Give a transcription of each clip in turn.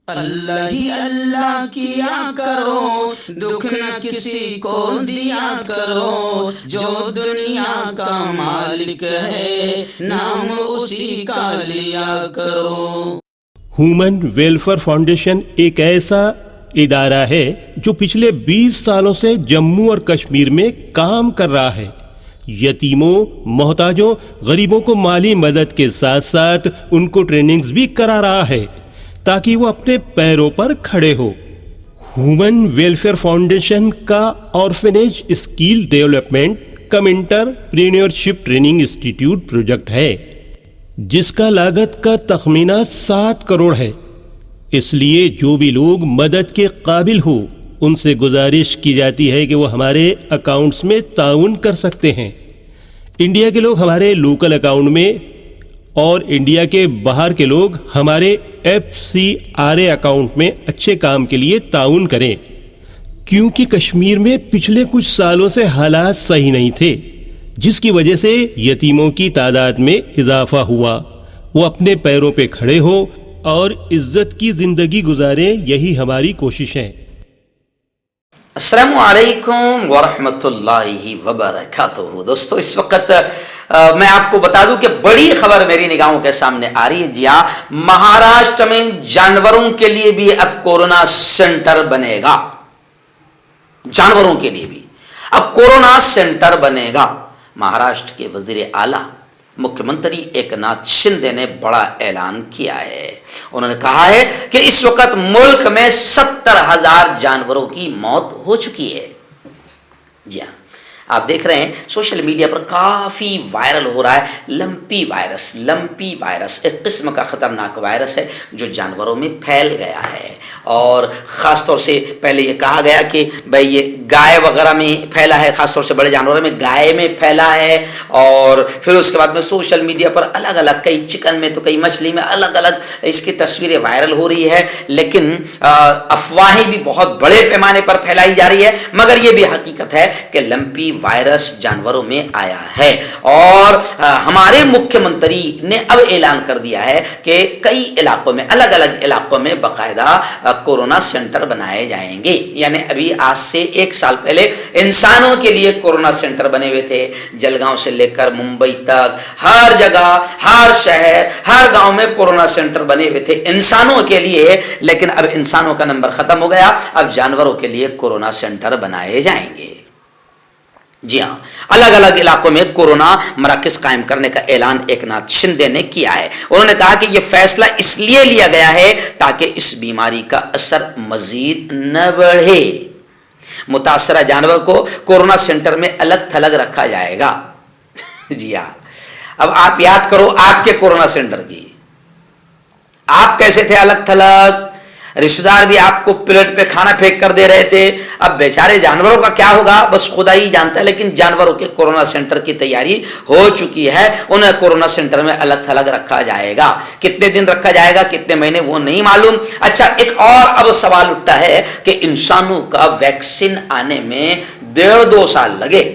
اللہ ہی اللہ کیا کرو، دکھ نہ کسی کو دیا کرو، جو دنیا کا مالک ہے نام اسی کا لیا کرو۔ ہیومن ویلفیئر فاؤنڈیشن ایک ایسا ادارہ ہے جو پچھلے 20 سالوں سے جموں اور کشمیر میں کام کر رہا ہے۔ یتیموں، محتاجوں، غریبوں کو مالی مدد کے ساتھ ساتھ ان کو ٹریننگز بھی کرا رہا ہے تاکہ وہ اپنے پیروں پر کھڑے ہو۔ ہیومن ویلفیئر فاؤنڈیشن کا آرفنیج اسکل ڈیولپمنٹ کم انٹرپرینیورشپ ٹریننگ انسٹیٹیوٹ پروجیکٹ ہے جس کا لاگت کا تخمینہ 7 کروڑ ہے۔ اس لیے جو بھی لوگ مدد کے قابل ہو ان سے گزارش کی جاتی ہے کہ وہ ہمارے اکاؤنٹس میں تعاون کر سکتے ہیں۔ انڈیا کے لوگ ہمارے لوکل اکاؤنٹ میں اور انڈیا کے باہر کے لوگ ہمارے FCRA اکاؤنٹ میں اچھے کام کے لیے تعاون کریں، کیونکہ کشمیر میں پچھلے کچھ سالوں سے حالات صحیح نہیں تھے جس کی وجہ سے یتیموں کی تعداد میں اضافہ ہوا۔ وہ اپنے پیروں پہ کھڑے ہو اور عزت کی زندگی گزاریں، یہی ہماری کوشش ہے۔ السلام علیکم ورحمۃ اللہ وبرکاتہ۔ دوستو اس وقت میں آپ کو بتا دوں کہ بڑی خبر میری نگاہوں کے سامنے آ رہی ہے۔ جی ہاں، مہاراشٹر میں جانوروں کے لیے بھی اب کورونا سینٹر بنے گا۔ جانوروں کے لیے بھی اب کورونا سینٹر بنے گا۔ مہاراشٹر کے وزیر اعلیٰ مکھیہ منتری ایک ناتھ شندے نے بڑا اعلان کیا ہے۔ انہوں نے کہا ہے کہ اس وقت ملک میں 70,000 جانوروں کی موت ہو چکی ہے۔ جی ہاں، آپ دیکھ رہے ہیں سوشل میڈیا پر کافی وائرل ہو رہا ہے لمپی وائرس۔ لمپی وائرس ایک قسم کا خطرناک وائرس ہے جو جانوروں میں پھیل گیا ہے، اور خاص طور سے پہلے یہ کہا گیا کہ بھئی یہ گائے وغیرہ میں پھیلا ہے، خاص طور سے بڑے جانوروں میں گائے میں پھیلا ہے، اور پھر اس کے بعد میں سوشل میڈیا پر الگ الگ کئی چکن میں تو کئی مچھلی میں الگ الگ اس کی تصویریں وائرل ہو رہی ہے، لیکن افواہیں بھی بہت بڑے پیمانے پر پھیلائی جا رہی ہے۔ مگر یہ بھی حقیقت ہے کہ لمپی وائرس جانوروں میں آیا ہے، اور ہمارے مکھیہ منتری نے اب اعلان کر دیا ہے کہ کئی علاقوں میں، الگ الگ علاقوں میں باقاعدہ کورونا سینٹر بنائے جائیں گے۔ یعنی ابھی آج سے 1 سال پہلے انسانوں کے لیے کورونا سینٹر بنے ہوئے تھے، جلگاؤں سے لے کر ممبئی تک ہر جگہ، ہر شہر، ہر گاؤں میں کورونا سینٹر بنے ہوئے تھے انسانوں کے لیے، لیکن اب انسانوں کا نمبر ختم ہو گیا، اب جانوروں کے لیے کورونا سینٹر بنائے جائیں گے۔ جی ہاں، الگ الگ علاقوں میں کورونا مراکز قائم کرنے کا اعلان ایک ناتھ شندے نے کیا ہے۔ انہوں نے کہا کہ یہ فیصلہ اس لیے لیا گیا ہے تاکہ اس بیماری کا اثر مزید نہ بڑھے۔ متاثرہ جانور کو کورونا سینٹر میں الگ تھلگ رکھا جائے گا۔ جی ہاں، اب آپ یاد کرو آپ کے کورونا سینٹر کی، آپ کیسے تھے الگ تھلگ، رشتہ دار بھی آپ کو پلیٹ پہ کھانا پھینک کر دے رہے تھے۔ اب بیچارے جانوروں کا کیا ہوگا بس خدا ہی جانتا ہے، لیکن جانوروں کے کورونا سینٹر کی تیاری ہو چکی ہے، انہیں کورونا سینٹر میں الگ تھلگ رکھا جائے گا۔ کتنے دن رکھا جائے گا، کتنے مہینے، وہ نہیں معلوم۔ اچھا، ایک اور اب سوال اٹھتا ہے کہ انسانوں کا ویکسین آنے میں 1.5-2 سال لگے۔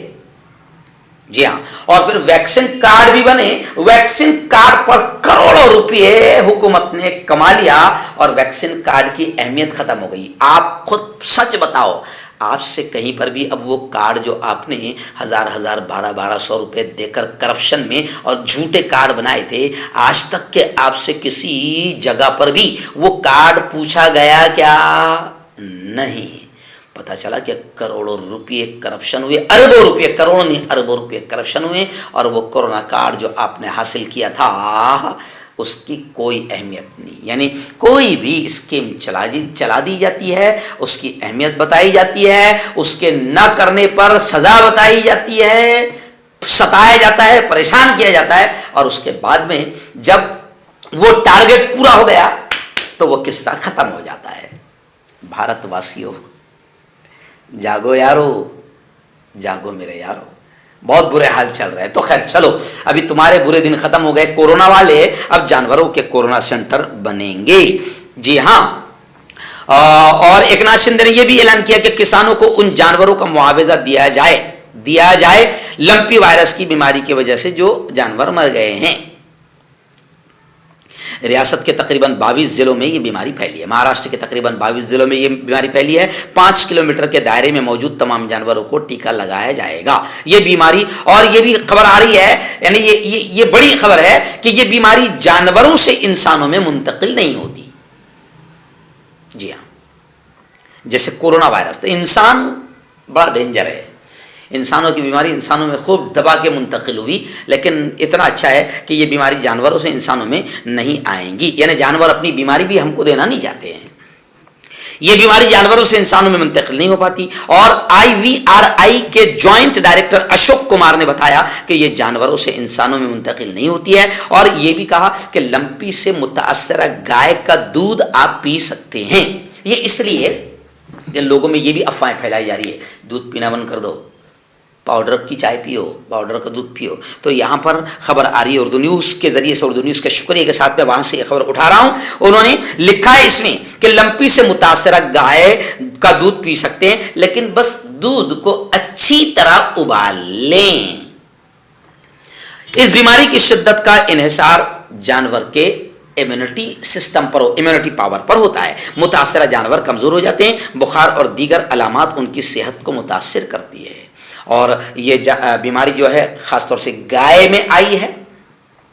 جی ہاں، اور پھر ویکسین کارڈ بھی بنے، ویکسین کارڈ پر کروڑوں روپے حکومت نے کما لیا، اور ویکسین کارڈ کی اہمیت ختم ہو گئی۔ آپ خود سچ بتاؤ، آپ سے کہیں پر بھی اب وہ کارڈ جو آپ نے 1000 1200 روپے دے کر کرپشن میں اور جھوٹے کارڈ بنائے تھے، آج تک کہ آپ سے کسی جگہ پر بھی وہ کارڈ پوچھا گیا کیا؟ نہیں۔ پتا چلا کہ کروڑوں روپے کرپشن ہوئے، اربوں روپے، کروڑوں نہیں اربوں روپے کرپشن ہوئے، اور وہ کورونا کارڈ جو آپ نے حاصل کیا تھا اس کی کوئی اہمیت نہیں۔ یعنی کوئی بھی اسکیم چلا دی جاتی ہے، اس کی اہمیت بتائی جاتی ہے، اس کے نہ کرنے پر سزا بتائی جاتی ہے، ستایا جاتا ہے، پریشان کیا جاتا ہے، اور اس کے بعد میں جب وہ ٹارگٹ پورا ہو گیا تو وہ قصہ ختم ہو جاتا ہے۔ بھارت واسیوں، جاگو یارو، جاگو میرے یارو، بہت برے حال چل رہے ہیں۔ تو خیر چلو، ابھی تمہارے برے دن ختم ہو گئے کورونا والے، اب جانوروں کے کورونا سینٹر بنیں گے۔ جی ہاں، اور ایک ناتھ شندے نے یہ بھی اعلان کیا کہ کسانوں کو ان جانوروں کا معاوضہ دیا جائے لمپی وائرس کی بیماری کی وجہ سے جو جانور مر گئے ہیں۔ ریاست کے تقریباً 22 ضلعوں میں یہ بیماری پھیلی ہے. مہاراشٹر کے تقریباً 22 ضلعوں میں یہ بیماری پھیلی ہے. 5 کلومیٹر کے دائرے میں موجود تمام جانوروں کو ٹیکہ لگایا جائے گا. یہ بیماری، اور یہ بھی خبر آ رہی ہے، یعنی یہ بڑی خبر ہے کہ یہ بیماری جانوروں سے انسانوں میں منتقل نہیں ہوتی. جی ہاں، جیسے کورونا وائرس، تو انسان بڑا ڈینجر ہے. انسانوں کی بیماری انسانوں میں خوب دبا کے منتقل ہوئی، لیکن اتنا اچھا ہے کہ یہ بیماری جانوروں سے انسانوں میں نہیں آئیں گی. یعنی جانور اپنی بیماری بھی ہم کو دینا نہیں چاہتے ہیں. یہ بیماری جانوروں سے انسانوں میں منتقل نہیں ہو پاتی. اور IVRI کے جوائنٹ ڈائریکٹر اشوک کمار نے بتایا کہ یہ جانوروں سے انسانوں میں منتقل نہیں ہوتی ہے. اور یہ بھی کہا کہ لمپی سے متاثرہ گائے کا دودھ آپ پی سکتے ہیں. یہ اس لیے کہ لوگوں میں یہ بھی افواہیں پھیلائی جا رہی ہے، دودھ پینا بند کر دو، پاؤڈر کی چائے پیو، پاؤڈر کا دودھ پیو. تو یہاں پر خبر آ رہی ہے اردو نیوز کے ذریعے سے، اردو نیوز کے شکریہ کے ساتھ میں وہاں سے یہ خبر اٹھا رہا ہوں. انہوں نے لکھا ہے اس میں کہ لمپی سے متاثرہ گائے کا دودھ پی سکتے ہیں، لیکن بس دودھ کو اچھی طرح ابال لیں. اس بیماری کی شدت کا انحصار جانور کے امیونٹی سسٹم پر، امیونٹی پاور پر ہوتا ہے. متاثرہ جانور کمزور ہو جاتے ہیں، بخار اور دیگر علامات ان کی صحت کو متاثر کرتی ہے. اور یہ بیماری جو ہے خاص طور سے گائے میں آئی ہے.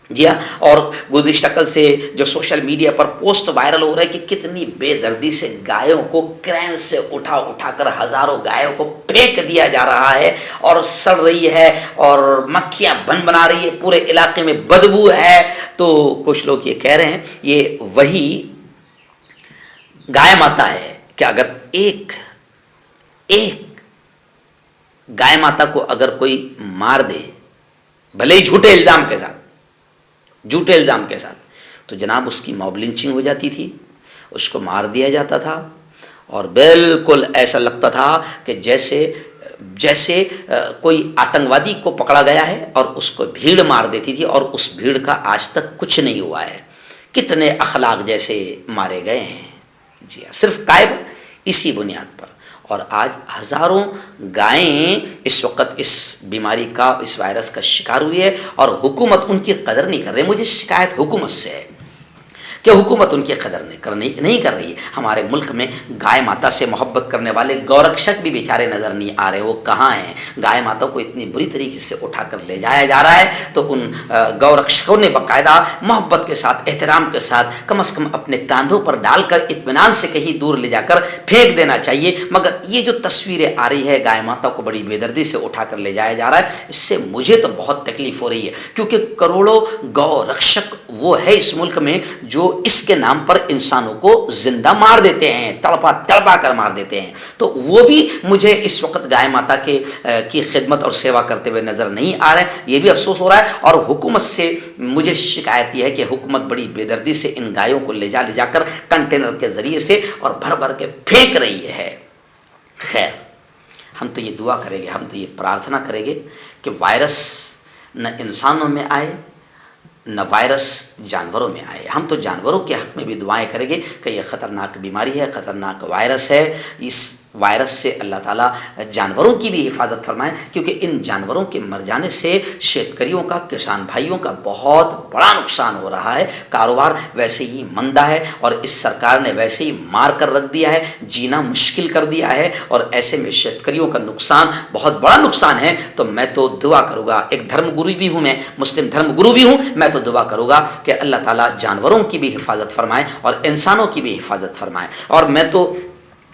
جی ہاں، اور گزشتہ کل سے جو سوشل میڈیا پر پوسٹ وائرل ہو رہا ہے کہ کتنی بے دردی سے گایوں کو کرین سے اٹھا اٹھا کر ہزاروں گایوں کو پھینک دیا جا رہا ہے اور سڑ رہی ہے اور مکھیاں بنا رہی ہے، پورے علاقے میں بدبو ہے. تو کچھ لوگ یہ کہہ رہے ہیں یہ وہی گائے ماتا ہے کہ اگر ایک گائے ماتا کو اگر کوئی مار دے، بھلے ہی جھوٹے الزام کے ساتھ، تو جناب اس کی موب لنچنگ ہو جاتی تھی، اس کو مار دیا جاتا تھا، اور بالکل ایسا لگتا تھا کہ جیسے کوئی آتنکوادی کو پکڑا گیا ہے اور اس کو بھیڑ مار دیتی تھی، اور اس بھیڑ کا آج تک کچھ نہیں ہوا ہے. کتنے اخلاق جیسے مارے گئے ہیں. جی ہاں، صرف قائب اسی بنیاد پر. اور آج ہزاروں گائیں اس وقت اس بیماری کا، اس وائرس کا شکار ہوئی ہے، اور حکومت ان کی قدر نہیں کر رہی. مجھے شکایت حکومت سے ہے کہ حکومت ان کی قدر نہیں کر رہی ہے. ہمارے ملک میں گائے ماتا سے محبت کرنے والے گورکشک بھی بیچارے نظر نہیں آ رہے. وہ کہاں ہیں؟ گائے ماتا کو اتنی بری طریقے سے اٹھا کر لے جایا جا رہا ہے، تو ان گورکشکوں نے باقاعدہ محبت کے ساتھ، احترام کے ساتھ، کم از کم اپنے کاندھوں پر ڈال کر اطمینان سے کہیں دور لے جا کر پھینک دینا چاہیے. مگر یہ جو تصویریں آ رہی ہے گائے ماتا کو بڑی بے دردی سے اٹھا کر لے جایا جا رہا ہے، اس سے مجھے تو بہت تکلیف ہو رہی ہے. کیونکہ کروڑوں گورکشک وہ ہے اس ملک میں جو اس کے نام پر انسانوں کو زندہ مار دیتے ہیں، تڑپا کر مار دیتے ہیں. تو وہ بھی مجھے اس وقت گائے ماتا کی خدمت اور سیوا کرتے ہوئے نظر نہیں آ رہے ہیں. یہ بھی افسوس ہو رہا ہے. اور حکومت سے مجھے شکایت یہ ہے کہ حکومت بڑی بے دردی سے ان گایوں کو لے جا کر کنٹینر کے ذریعے سے اور بھر کے پھینک رہی ہے. خیر، ہم تو یہ دعا کریں گے، ہم تو یہ پرارتھنا کریں گے کہ وائرس نہ انسانوں میں آئے، نہ وائرس جانوروں میں آئے. ہم تو جانوروں کے حق میں بھی دعائیں کریں گے کہ یہ خطرناک بیماری ہے، خطرناک وائرس ہے. اس وائرس سے اللہ تعالیٰ جانوروں کی بھی حفاظت فرمائے، کیونکہ ان جانوروں کے مر جانے سے شیتکریوں کا، کسان بھائیوں کا بہت بڑا نقصان ہو رہا ہے. کاروبار ویسے ہی مندہ ہے، اور اس سرکار نے ویسے ہی مار کر رکھ دیا ہے، جینا مشکل کر دیا ہے، اور ایسے میں شیتکریوں کا نقصان بہت بڑا نقصان ہے. تو میں تو دعا کروں گا، ایک دھرم گرو بھی ہوں، میں مسلم دھرم گرو بھی ہوں، میں تو دعا کروں گا کہ اللہ تعالیٰ جانوروں کی بھی حفاظت فرمائے اور انسانوں کی بھی حفاظت فرمائے. اور میں تو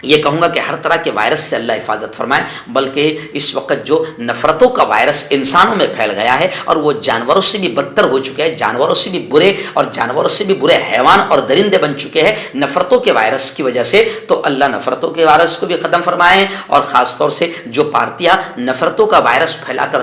یہ کہوں گا کہ ہر طرح کے وائرس سے اللہ حفاظت فرمائے. بلکہ اس وقت جو نفرتوں کا وائرس انسانوں میں پھیل گیا ہے اور وہ جانوروں سے بھی بدتر ہو چکے ہیں، جانوروں سے بھی برے اور جانوروں سے بھی برے حیوان اور درندے بن چکے ہیں نفرتوں کے وائرس کی وجہ سے. تو اللہ نفرتوں کے وائرس کو بھی ختم فرمائے. اور خاص طور سے جو پارٹیاں نفرتوں کا وائرس پھیلا کر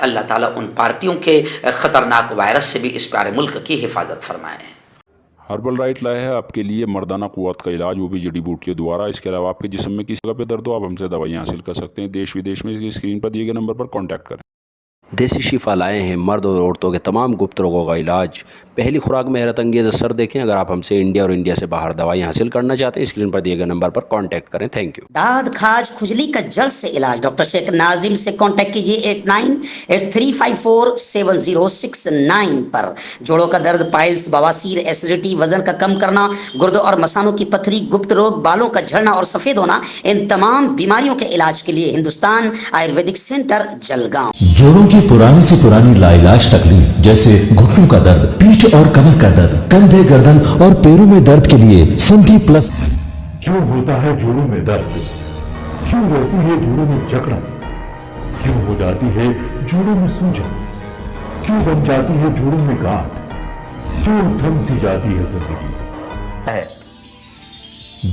اللہ تعالیٰ ان پارٹیوں کے خطرناک وائرس سے بھی اس پیارے ملک کی حفاظت فرمائے. ہربل رائٹ لائے ہے آپ کے لیے مردانہ قوت کا علاج، وہ بھی جڑی بوٹیوں دوارا. اس کے علاوہ آپ کے جسم میں کسی جگہ پہ درد ہو، آپ ہم سے دوائیاں حاصل کر سکتے ہیں. دیش ودیش میں اسکرین پر دیے گئے نمبر پر کانٹیکٹ کریں. دیسی شفا لائے ہیں مرد اور عورتوں کے تمام گپت روگوں کا علاج۔ پہلی خوراک میں حیرت انگیز اثر دیکھیں۔ اگر آپ ہم سے انڈیا اور انڈیا سے باہر دوائیں حاصل کرنا چاہتے ہیں، اسکرین پر دیے گئے نمبر پر کانٹیکٹ کریں۔ Thank you. داد کھاج کھجلی کا جڑ سے علاج ڈاکٹر شیخ ناظم سے کانٹیکٹ کیجیے 8983547069 پر۔ جوڑوں کا درد، پائلس، بواسیر، ایسیڈیٹی، وزن کا کم کرنا، گردوں اور مثانوں کی پتھری، گپت روگ، بالوں کا جھڑنا اور سفید ہونا، ان تمام بیماریوں کے علاج کے لیے ہندوستان آیورویدک سینٹر جلگاؤں۔ جوڑوں کی پرانی سے پرانی لاعلاج تکلیف جیسے گھٹنوں کا درد، پیٹھ اور کمر کا درد، کندھے، گردن اور پیروں میں درد کے لیے سندھی پلس۔ کیوں ہوتا ہے جوڑوں میں درد؟ کیوں رہتی ہے جوڑوں میں جکڑن؟ کیوں ہو جاتی ہے جوڑوں میں سوجن؟ کیوں بن جاتی ہے جوڑوں میں گاٹھ؟ کیوں تھم سی جاتی ہے زندگی؟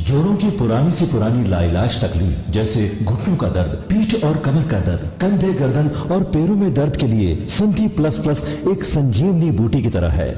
جوڑوں کی پرانی سے پرانی لاعلاج تکلیف جیسے گھٹنوں کا درد، پیٹھ اور کمر کا درد، کندھے، گردن اور پیروں میں درد کے لیے سندھی پلس پلس ایک سنجیونی بوٹی کی طرح ہے،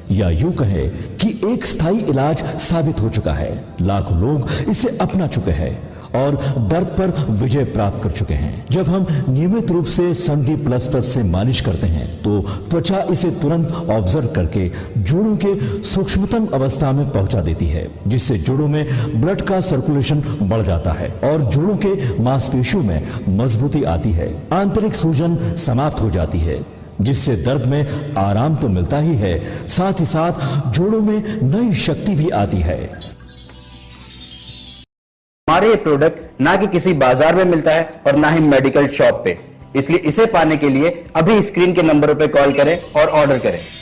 یا یوں کہے کہ ایک ستھائی علاج ثابت ہو چکا ہے۔ لاکھوں لوگ اسے اپنا چکے ہیں اور درد پر وجے پراپت کر چکے ہیں۔ جب ہم نیمت روپ سے سندھی پلس پلس سے مالش کرتے ہیں تو توچا اسے ترنت آبزرو کر کے جوڑوں کے سوکشمتم اوستھا میں پہنچا دیتی ہے، جس سے جوڑوں میں بلڈ کا سرکولیشن بڑھ جاتا ہے اور جوڑوں کے ماس پیشیوں میں مضبوطی آتی ہے، آنترک سوجن سماپت ہو جاتی ہے، جس سے درد میں آرام تو ملتا ہی ہے، ساتھ ہی ساتھ جوڑوں میں نئی شکتی بھی آتی ہے۔ ہمارے یہ پروڈکٹ نہ کہ کسی بازار میں ملتا ہے اور نہ ہی میڈیکل شاپ پہ، اس لیے اسے پانے کے لیے ابھی اسکرین کے نمبروں پہ کال کریں اور آرڈر کریں۔